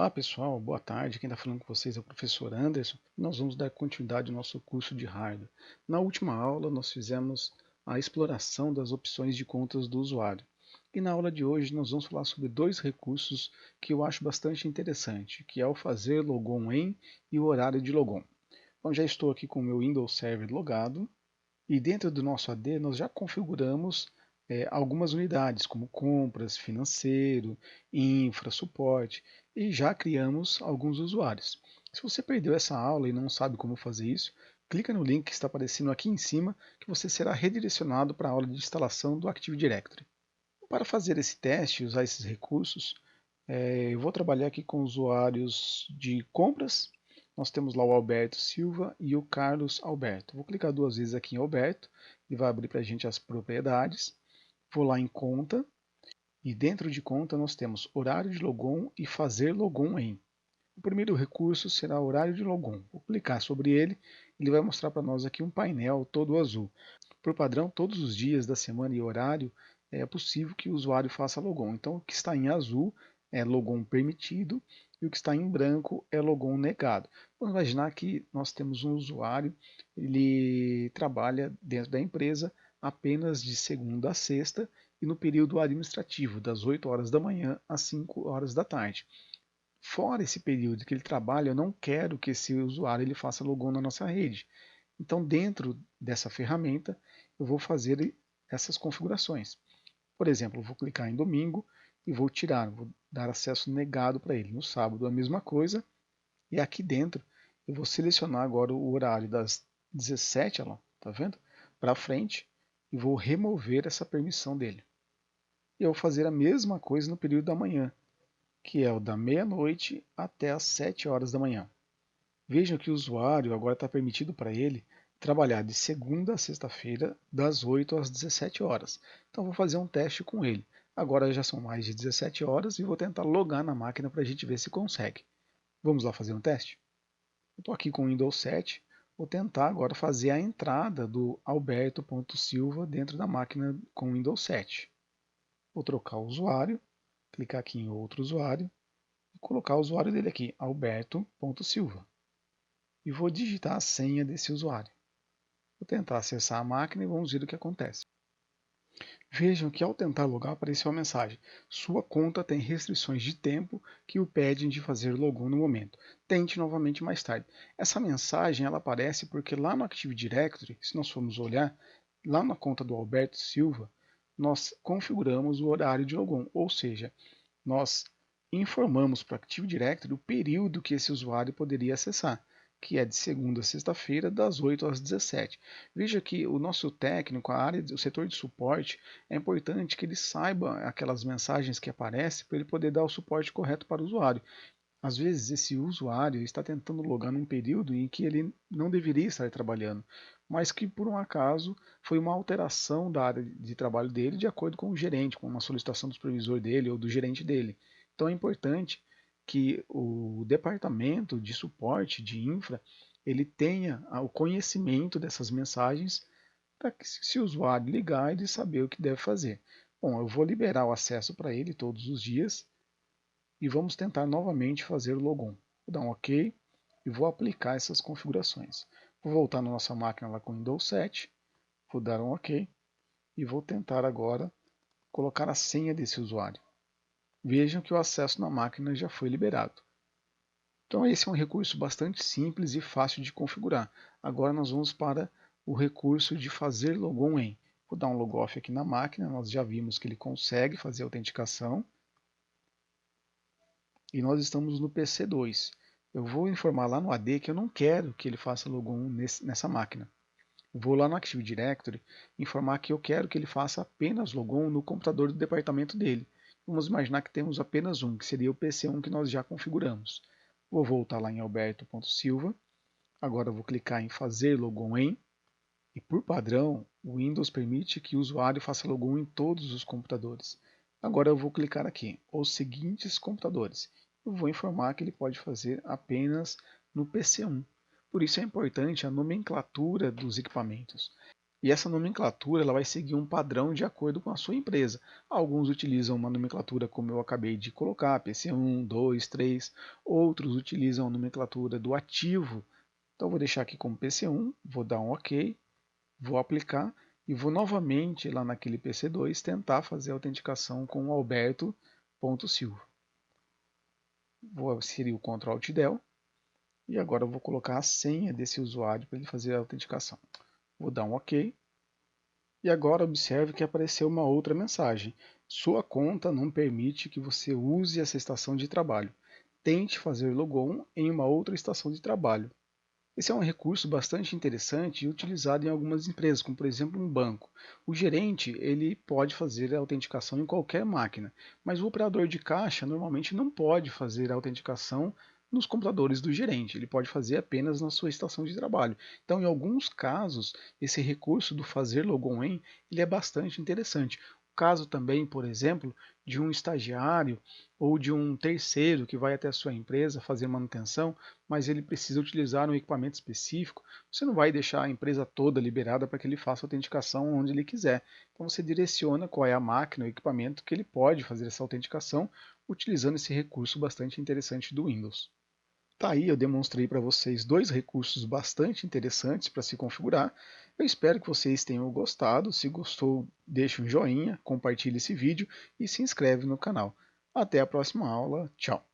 Olá pessoal, boa tarde. Quem está falando com vocês é o professor Anderson. Nós vamos dar continuidade ao nosso curso de hardware. Na última aula nós fizemos a exploração das opções de contas do usuário. E na aula de hoje nós vamos falar sobre dois recursos que eu acho bastante interessante, que é o fazer logon em e o horário de logon. Então já estou aqui com o meu Windows Server logado e dentro do nosso AD nós já configuramos algumas unidades, como compras, financeiro, infra, suporte, e já criamos alguns usuários. Se você perdeu essa aula e não sabe como fazer isso, clica no link que está aparecendo aqui em cima, que você será redirecionado para a aula de instalação do Active Directory. Para fazer esse teste e usar esses recursos, eu vou trabalhar aqui com usuários de compras. Nós temos lá o Alberto Silva e o Carlos Alberto. Vou clicar duas vezes aqui em Alberto e vai abrir para a gente as propriedades. Vou lá em conta e dentro de conta nós temos horário de logon e fazer logon em. O primeiro recurso será horário de logon. Vou clicar sobre ele, ele vai mostrar para nós aqui um painel todo azul. Por padrão, todos os dias da semana e horário é possível que o usuário faça logon. Então, o que está em azul é logon permitido e o que está em branco é logon negado. Vamos imaginar que nós temos um usuário, ele trabalha dentro da empresa apenas de segunda a sexta e no período administrativo, das 8 horas da manhã às 5 horas da tarde. Fora esse período que ele trabalha, eu não quero que esse usuário ele faça logon na nossa rede. Então, dentro dessa ferramenta, eu vou fazer essas configurações. Por exemplo, eu vou clicar em domingo e vou tirar, vou dar acesso negado para ele. No sábado, a mesma coisa. E aqui dentro, eu vou selecionar agora o horário das 17, olha lá, tá vendo? Para frente, e vou remover essa permissão dele. E eu vou fazer a mesma coisa no período da manhã, que é o da meia-noite até as 7 horas da manhã. Vejam que o usuário agora está permitido para ele trabalhar de segunda a sexta-feira, das 8 às 17 horas. Então vou fazer um teste com ele. Agora já são mais de 17 horas e vou tentar logar na máquina para a gente ver se consegue. Vamos lá fazer um teste? Eu estou aqui com o Windows 7, vou tentar agora fazer a entrada do Alberto.Silva dentro da máquina com o Windows 7. Vou trocar o usuário, clicar aqui em outro usuário e colocar o usuário dele aqui, Alberto.Silva. E vou digitar a senha desse usuário. Vou tentar acessar a máquina e vamos ver o que acontece. Vejam que ao tentar logar apareceu a mensagem: sua conta tem restrições de tempo que o pedem de fazer logon no momento. Tente novamente mais tarde. Essa mensagem ela aparece porque lá no Active Directory, se nós formos olhar, lá na conta do Alberto Silva, nós configuramos o horário de logon, ou seja, nós informamos para o Active Directory o período que esse usuário poderia acessar, que é de segunda a sexta-feira, das 8 às 17. Veja que o nosso técnico, a área, o setor de suporte, é importante que ele saiba aquelas mensagens que aparecem para ele poder dar o suporte correto para o usuário. Às vezes esse usuário está tentando logar num período em que ele não deveria estar trabalhando, mas que por um acaso foi uma alteração da área de trabalho dele de acordo com o gerente, com uma solicitação do supervisor dele ou do gerente dele. Então é importante que o departamento de suporte de infra ele tenha o conhecimento dessas mensagens para que se o usuário ligar ele saber o que deve fazer. Bom, eu vou liberar o acesso para ele todos os dias e vamos tentar novamente fazer o logon. Vou dar um OK e vou aplicar essas configurações. Vou voltar na nossa máquina lá com o Windows 7, vou dar um OK e vou tentar agora colocar a senha desse usuário. Vejam que o acesso na máquina já foi liberado. Então esse é um recurso bastante simples e fácil de configurar. Agora nós vamos para o recurso de fazer logon em. Vou dar um logoff aqui na máquina, nós já vimos que ele consegue fazer a autenticação. E nós estamos no PC2. Eu vou informar lá no AD que eu não quero que ele faça logon nessa máquina. Eu vou lá no Active Directory informar que eu quero que ele faça apenas logon no computador do departamento dele. Vamos imaginar que temos apenas um, que seria o PC1 que nós já configuramos. Vou voltar lá em alberto.silva. Agora eu vou clicar em fazer logon em. E por padrão, o Windows permite que o usuário faça logon em todos os computadores. Agora eu vou clicar aqui, os seguintes computadores. Eu vou informar que ele pode fazer apenas no PC1. Por isso é importante a nomenclatura dos equipamentos. E essa nomenclatura ela vai seguir um padrão de acordo com a sua empresa. Alguns utilizam uma nomenclatura como eu acabei de colocar, PC1, 2, 3. Outros utilizam a nomenclatura do ativo. Então vou deixar aqui como PC1, vou dar um OK, vou aplicar e vou novamente lá naquele PC2 tentar fazer a autenticação com o Alberto.silva. Vou inserir o Ctrl Alt Del e agora eu vou colocar a senha desse usuário para ele fazer a autenticação. Vou dar um OK. E agora observe que apareceu uma outra mensagem. Sua conta não permite que você use essa estação de trabalho. Tente fazer logon em uma outra estação de trabalho. Esse é um recurso bastante interessante e utilizado em algumas empresas, como por exemplo um banco. O gerente ele pode fazer a autenticação em qualquer máquina, mas o operador de caixa normalmente não pode fazer a autenticação nos computadores do gerente, ele pode fazer apenas na sua estação de trabalho. Então, em alguns casos, esse recurso do fazer logon em ele é bastante interessante. O caso também, por exemplo, de um estagiário ou de um terceiro que vai até a sua empresa fazer manutenção, mas ele precisa utilizar um equipamento específico, você não vai deixar a empresa toda liberada para que ele faça a autenticação onde ele quiser. Então você direciona qual é a máquina, o equipamento que ele pode fazer essa autenticação utilizando esse recurso bastante interessante do Windows. Tá aí, eu demonstrei para vocês dois recursos bastante interessantes para se configurar. Eu espero que vocês tenham gostado. Se gostou, deixe um joinha, compartilhe esse vídeo e se inscreve no canal. Até a próxima aula. Tchau!